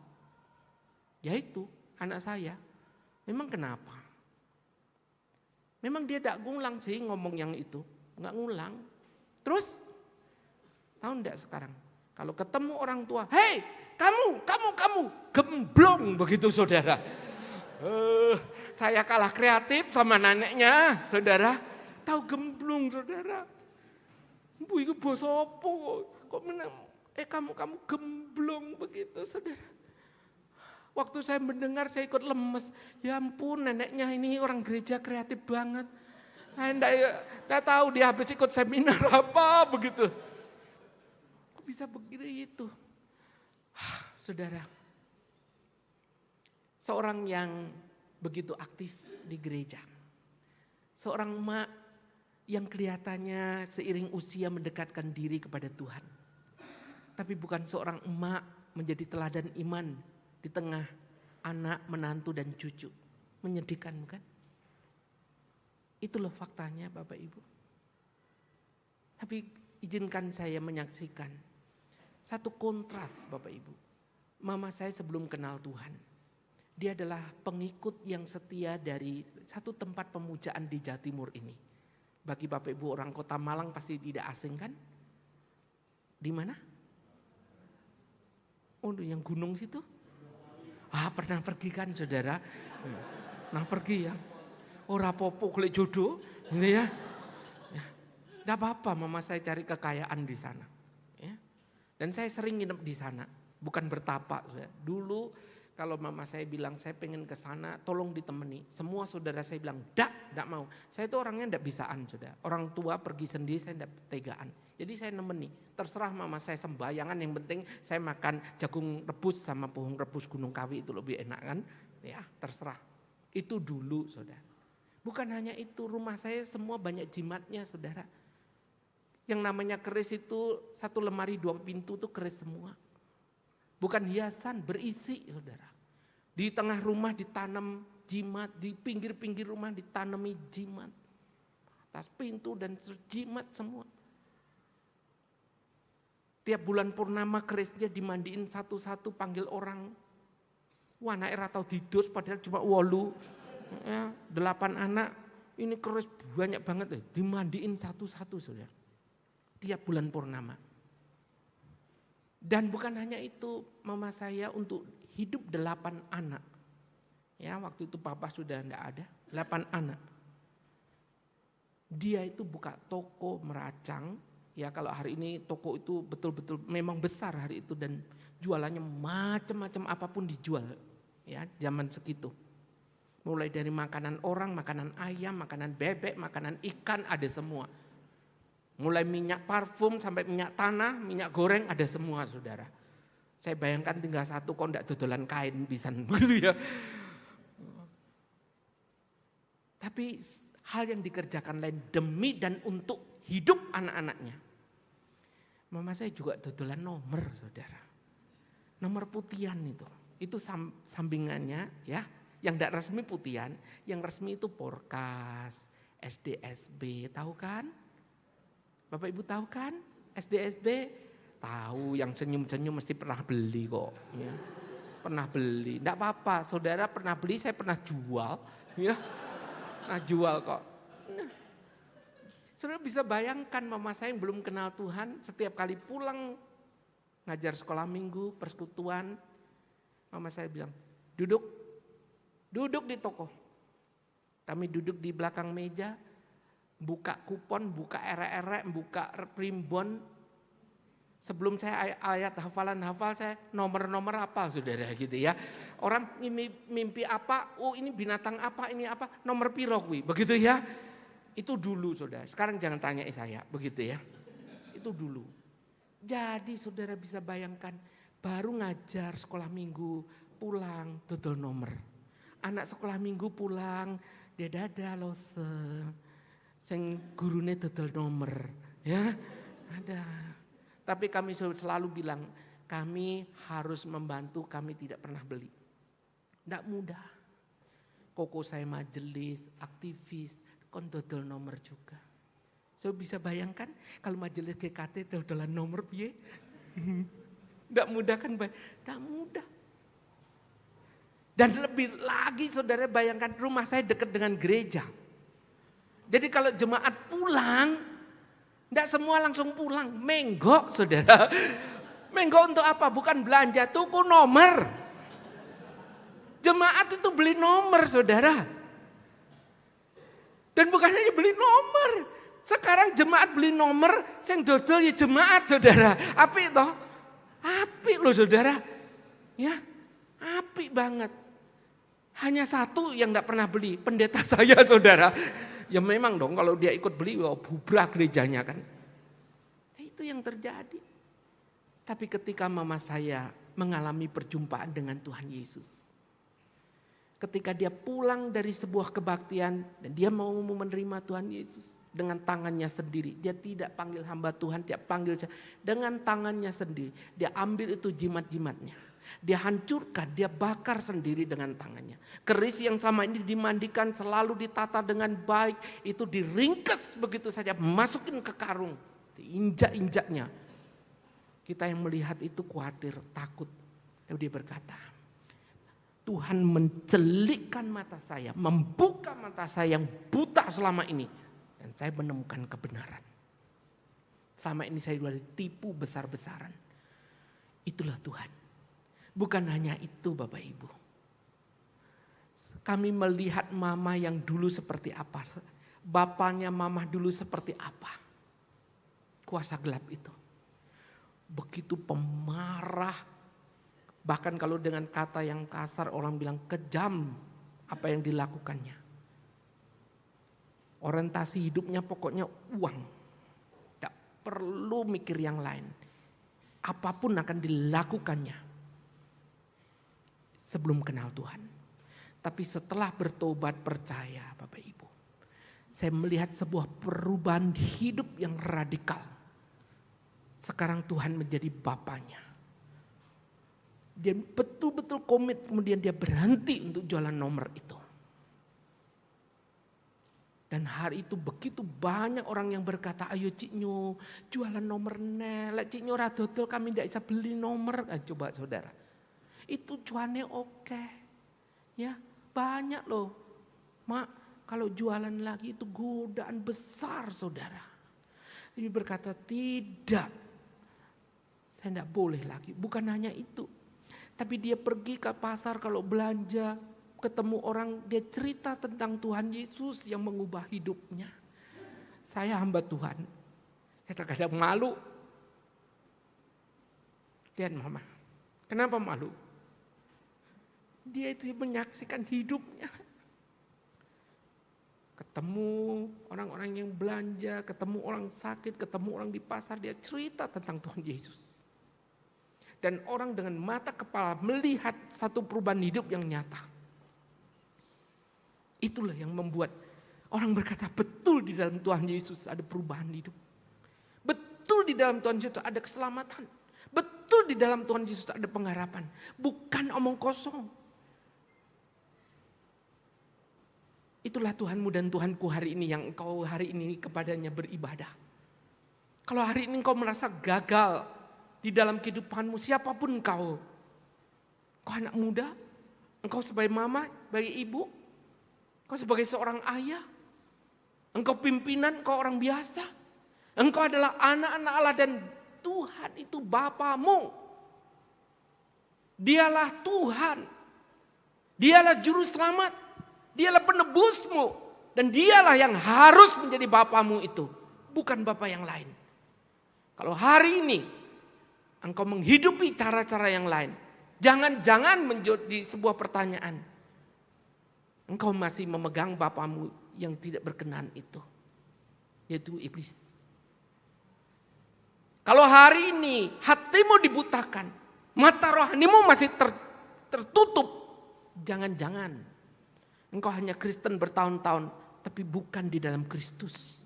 Ya itu, anak saya. Memang kenapa? Memang dia gak ngulang sih ngomong yang itu. Gak ngulang. Terus, tahu enggak sekarang? Kalau ketemu orang tua, hei kamu, gemblong begitu saudara. Saya kalah kreatif sama neneknya, saudara. Tahu gemblong saudara. Bu itu bos opo kok kamu gemblong begitu saudara. Waktu saya mendengar saya ikut lemes. Ya ampun neneknya ini orang gereja kreatif banget. Saya enggak tahu dia habis ikut seminar apa begitu. Kok bisa begitu? Saudara. Seorang yang begitu aktif di gereja. Seorang emak yang kelihatannya seiring usia mendekatkan diri kepada Tuhan. Tapi bukan seorang emak menjadi teladan iman di tengah anak, menantu dan cucu. Menyedihkan bukan? Itulah faktanya Bapak Ibu. Tapi izinkan saya menyaksikan satu kontras Bapak Ibu. Mama saya sebelum kenal Tuhan. Dia adalah pengikut yang setia dari satu tempat pemujaan di Jawa Timur ini. Bagi Bapak Ibu orang kota Malang pasti tidak asing kan? Di mana? Oh yang gunung situ? Pernah pergi kan saudara? Nah pergi ya. Ora popo kulit jodoh gitu ya. Tidak apa-apa mama saya cari kekayaan di sana. Ya. Dan saya sering nginep di sana. Bukan bertapa. Dulu kalau mama saya bilang saya pengen ke sana tolong ditemani. Semua saudara saya bilang enggak mau. Saya itu orangnya enggak bisaan saudara. Orang tua pergi sendiri saya enggak tegaan. Jadi saya nemeni. Terserah mama saya sembayangan yang penting saya makan jagung rebus sama pohon rebus Gunung Kawi itu lebih enak kan. Ya terserah. Itu dulu saudara. Bukan hanya itu rumah saya semua banyak jimatnya saudara. Yang namanya keris itu 1 lemari 2 pintu itu keris semua. Bukan hiasan, berisi saudara. Di tengah rumah ditanam jimat, di pinggir-pinggir rumah ditanami jimat. Atas pintu dan jimat semua. Tiap bulan purnama kerisnya dimandiin satu-satu panggil orang. Wah anak atau tidur padahal cuma 8. Ya, 8 anak, ini keris banyak banget dimandiin satu-satu saudara. Tiap bulan purnama. Dan bukan hanya itu, mama saya untuk hidup 8 anak. Ya, waktu itu papa sudah enggak ada, 8 anak. Dia itu buka toko meracang, ya kalau hari ini toko itu betul-betul memang besar hari itu dan jualannya macam-macam apapun dijual. Ya, zaman segitu. Mulai dari makanan orang, makanan ayam, makanan bebek, makanan ikan ada semua. Mulai minyak parfum sampai minyak tanah, minyak goreng ada semua saudara. Saya bayangkan tinggal satu kok enggak dodolan kain bisa begitu ya. Tapi hal yang dikerjakan lain demi dan untuk hidup anak-anaknya. Mama saya juga dodolan nomor saudara. Nomor putihan itu. Itu sambingannya ya. Yang enggak resmi putihan, yang resmi itu Porkas, SDSB, tahu kan? Bapak Ibu tahu kan SDSB? Tahu yang senyum-senyum mesti pernah beli kok. Ya. Pernah beli, enggak apa-apa. Saudara pernah beli, saya pernah jual. Ya, nah jual kok. Nah, saudara bisa bayangkan mama saya yang belum kenal Tuhan, setiap kali pulang ngajar sekolah minggu, persekutuan, mama saya bilang, duduk di toko. Kami duduk di belakang meja, buka kupon, buka erek-erek, buka primbon. Sebelum saya ayat hafalan hafal, saya nomor-nomor hafal saudara gitu ya. Orang mimpi apa, oh ini binatang apa, ini apa, nomor piro kuwi, begitu ya. Itu dulu saudara, sekarang jangan tanya saya, begitu ya. Itu dulu. Jadi saudara bisa bayangkan, baru ngajar sekolah minggu, pulang, dodol nomor. Anak sekolah minggu pulang, dia dada lose, sing gurune dodol nomor, ya ada. Tapi kami selalu bilang, kami harus membantu, kami tidak pernah beli. Tidak mudah. Koko saya majelis, aktivis, kon dodol nomor juga. So bisa bayangkan kalau majelis GKT dodolan nomor piye? Tidak mudah kan? Tidak mudah. Dan lebih lagi saudara bayangkan rumah saya dekat dengan gereja. Jadi kalau jemaat pulang, tidak semua langsung pulang, menggok saudara. Menggok untuk apa? Bukan belanja, tuku nomor. Jemaat itu beli nomor saudara. Dan bukan hanya beli nomor. Sekarang jemaat beli nomor, yang dodol ya jemaat saudara. Apik toh? Apik loh saudara. Ya, apik banget. Hanya satu yang tidak pernah beli, pendeta saya saudara. Ya memang dong kalau dia ikut beli, wah bubrah gerejanya kan. Itu yang terjadi. Tapi ketika mama saya mengalami perjumpaan dengan Tuhan Yesus. Ketika dia pulang dari sebuah kebaktian dan dia mau menerima Tuhan Yesus dengan tangannya sendiri. Dia tidak panggil hamba Tuhan, dia panggil dengan tangannya sendiri. Dia ambil itu jimat-jimatnya. Dia hancurkan, dia bakar sendiri dengan tangannya. Keris yang selama ini dimandikan selalu ditata dengan baik. Itu diringkes begitu saja, masukin ke karung. Diinjak-injaknya. Kita yang melihat itu khawatir, takut. Lalu dia berkata, Tuhan mencelikkan mata saya, membuka mata saya yang buta selama ini. Dan saya menemukan kebenaran. Selama ini saya sudah ditipu besar-besaran. Itulah Tuhan. Bukan hanya itu Bapak Ibu. Kami melihat mama yang dulu seperti apa. Bapaknya mama dulu seperti apa. Kuasa gelap itu. Begitu pemarah. Bahkan kalau dengan kata yang kasar orang bilang kejam apa yang dilakukannya. Orientasi hidupnya pokoknya uang. Tidak perlu mikir yang lain. Apapun akan dilakukannya. Sebelum kenal Tuhan. Tapi setelah bertobat percaya Bapak Ibu. Saya melihat sebuah perubahan hidup yang radikal. Sekarang Tuhan menjadi bapaknya. Dia betul-betul komit kemudian dia berhenti untuk jualan nomor itu. Dan hari itu begitu banyak orang yang berkata, ayo Cik Nyo jualan nomor lek Cik Nyo ra dodol kami tidak bisa beli nomor. Coba saudara. Itu cuannya oke. Ya, banyak loh. Mak, kalau jualan lagi itu godaan besar saudara. Dia berkata tidak. Saya tidak boleh lagi. Bukan hanya itu. Tapi dia pergi ke pasar kalau belanja. Ketemu orang dia cerita tentang Tuhan Yesus yang mengubah hidupnya. Saya hamba Tuhan. Saya terkadang malu. Lihat mama. Kenapa malu? Dia itu menyaksikan hidupnya. Ketemu orang-orang yang belanja, ketemu orang sakit, ketemu orang di pasar, dia cerita tentang Tuhan Yesus. Dan orang dengan mata kepala melihat satu perubahan hidup yang nyata. Itulah yang membuat orang berkata betul di dalam Tuhan Yesus ada perubahan hidup. Betul di dalam Tuhan Yesus ada keselamatan. Betul di dalam Tuhan Yesus ada pengharapan. Bukan omong kosong. Itulah Tuhanmu dan Tuhanku hari ini yang engkau hari ini kepadanya beribadah. Kalau hari ini engkau merasa gagal di dalam kehidupanmu, siapapun engkau Engkau anak muda, engkau sebagai mama, sebagai ibu, engkau sebagai seorang ayah, engkau pimpinan, engkau orang biasa. Engkau adalah anak-anak Allah dan Tuhan itu Bapamu. Dialah Tuhan. Dialah juru selamat. Dialah penebusmu. Dan dialah yang harus menjadi Bapamu itu. Bukan Bapa yang lain. Kalau hari ini engkau menghidupi cara-cara yang lain, jangan-jangan menjadi sebuah pertanyaan. Engkau masih memegang Bapamu yang tidak berkenan itu. Yaitu iblis. Kalau hari ini hatimu dibutakan, mata rohanimu masih tertutup, jangan-jangan engkau hanya Kristen bertahun-tahun, tapi bukan di dalam Kristus.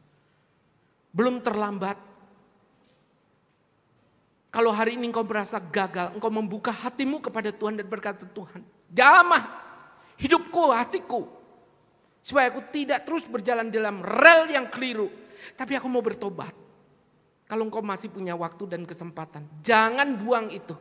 Belum terlambat. Kalau hari ini engkau merasa gagal, engkau membuka hatimu kepada Tuhan dan berkata, Tuhan, jamah hidupku, hatiku, supaya aku tidak terus berjalan dalam rel yang keliru, tapi aku mau bertobat. Kalau engkau masih punya waktu dan kesempatan, jangan buang itu.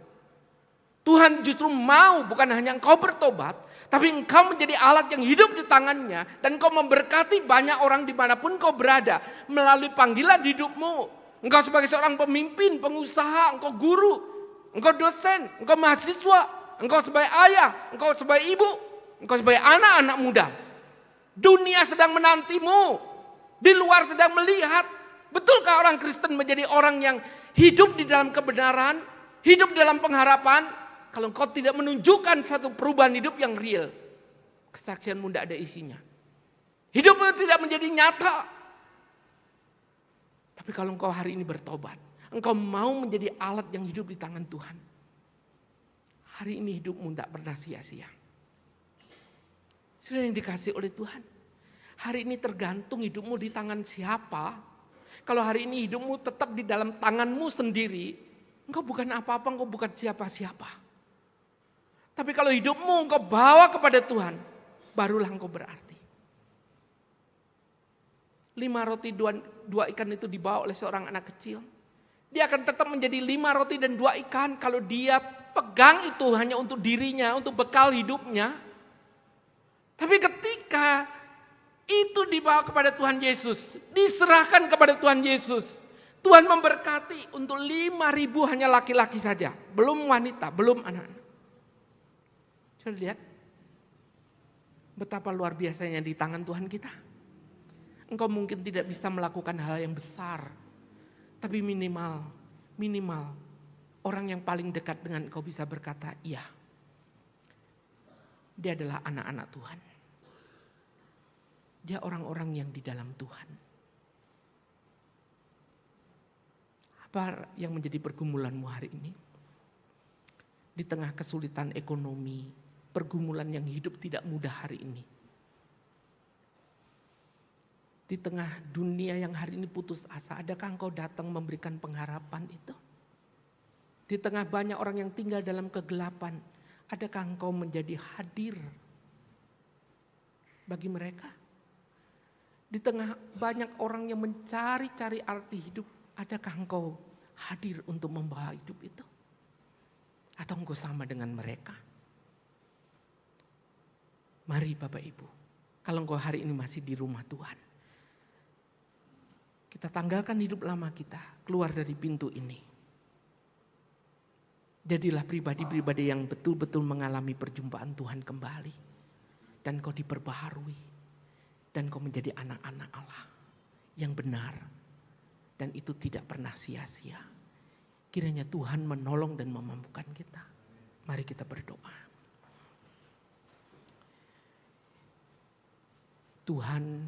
Tuhan justru mau bukan hanya engkau bertobat, tapi engkau menjadi alat yang hidup di tangannya, dan engkau memberkati banyak orang dimanapun engkau berada, melalui panggilan hidupmu. Engkau sebagai seorang pemimpin, pengusaha, engkau guru, engkau dosen, engkau mahasiswa, engkau sebagai ayah, engkau sebagai ibu, engkau sebagai anak-anak muda. Dunia sedang menantimu, di luar sedang melihat. Betulkah orang Kristen menjadi orang yang hidup di dalam kebenaran, hidup dalam pengharapan? Kalau engkau tidak menunjukkan satu perubahan hidup yang real, kesaksianmu tidak ada isinya. Hidupmu tidak menjadi nyata. Tapi kalau engkau hari ini bertobat, engkau mau menjadi alat yang hidup di tangan Tuhan, hari ini hidupmu tidak pernah sia-sia. Sudah yang dikasih oleh Tuhan. Hari ini tergantung hidupmu di tangan siapa. Kalau hari ini hidupmu tetap di dalam tanganmu sendiri, engkau bukan apa-apa, engkau bukan siapa-siapa. Tapi kalau hidupmu engkau bawa kepada Tuhan, barulah engkau berarti. 5 roti 2 ikan itu dibawa oleh seorang anak kecil. Dia akan tetap menjadi 5 roti dan 2 ikan kalau dia pegang itu hanya untuk dirinya, untuk bekal hidupnya. Tapi ketika itu dibawa kepada Tuhan Yesus, diserahkan kepada Tuhan Yesus, Tuhan memberkati untuk 5.000 hanya laki-laki saja, belum wanita, belum anak-anak. Coba lihat betapa luar biasanya di tangan Tuhan kita. Engkau mungkin tidak bisa melakukan hal yang besar, tapi minimal orang yang paling dekat dengan engkau bisa berkata, iya, dia adalah anak-anak Tuhan. Dia orang-orang yang di dalam Tuhan. Apa yang menjadi pergumulanmu hari ini? Di tengah kesulitan ekonomi, pergumulan yang hidup tidak mudah hari ini. Di tengah dunia yang hari ini putus asa, adakah engkau datang memberikan pengharapan itu? Di tengah banyak orang yang tinggal dalam kegelapan, adakah engkau menjadi hadir bagi mereka? Di tengah banyak orang yang mencari-cari arti hidup, adakah engkau hadir untuk membawa hidup itu? Atau engkau sama dengan mereka? Mari Bapak Ibu, kalau engkau hari ini masih di rumah Tuhan, kita tanggalkan hidup lama kita, keluar dari pintu ini. Jadilah pribadi-pribadi yang betul-betul mengalami perjumpaan Tuhan kembali. Dan kau diperbaharui. Dan kau menjadi anak-anak Allah yang benar. Dan itu tidak pernah sia-sia. Kiranya Tuhan menolong dan memampukan kita. Mari kita berdoa. Tuhan,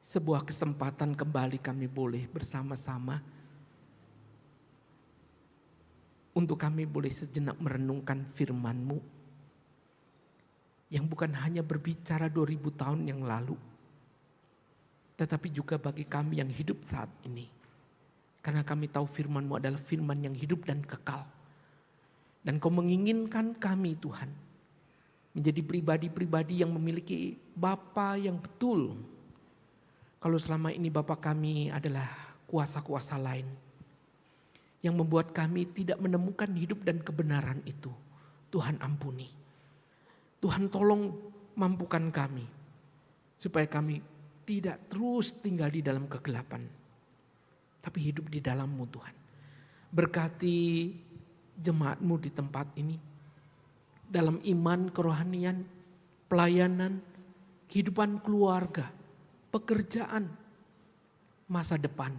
sebuah kesempatan kembali kami boleh bersama-sama untuk kami boleh sejenak merenungkan firman-Mu yang bukan hanya berbicara 2000 tahun yang lalu, tetapi juga bagi kami yang hidup saat ini. Karena kami tahu firman-Mu adalah firman yang hidup dan kekal. Dan Kau menginginkan kami Tuhan menjadi pribadi-pribadi yang memiliki Bapa yang betul. Kalau selama ini Bapa kami adalah kuasa-kuasa lain yang membuat kami tidak menemukan hidup dan kebenaran itu. Tuhan ampuni. Tuhan tolong mampukan kami supaya kami tidak terus tinggal di dalam kegelapan, tapi hidup di dalam-Mu Tuhan. Berkati jemaat-Mu di tempat ini, dalam iman, kerohanian, pelayanan, kehidupan keluarga, pekerjaan, masa depan.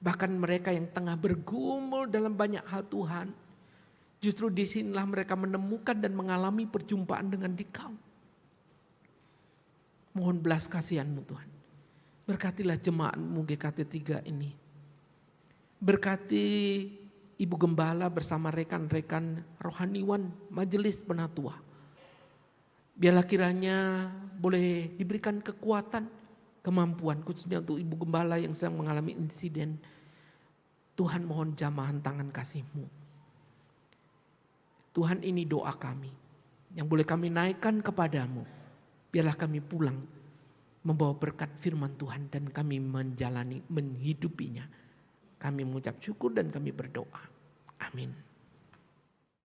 Bahkan mereka yang tengah bergumul dalam banyak hal Tuhan, justru disinilah mereka menemukan dan mengalami perjumpaan dengan Dikau. Mohon belas kasihan-Mu Tuhan. Berkatilah jemaat-Mu GKT 3 ini. Berkati Ibu Gembala bersama rekan-rekan rohaniwan Majelis Penatua. Biarlah kiranya boleh diberikan kekuatan, kemampuan khususnya untuk Ibu Gembala yang sedang mengalami insiden. Tuhan mohon jamahan tangan kasih-Mu. Tuhan, ini doa kami yang boleh kami naikkan kepadamu. Biarlah kami pulang membawa berkat firman Tuhan dan kami menjalani, menghidupinya. Kami mengucap syukur dan kami berdoa. Amin.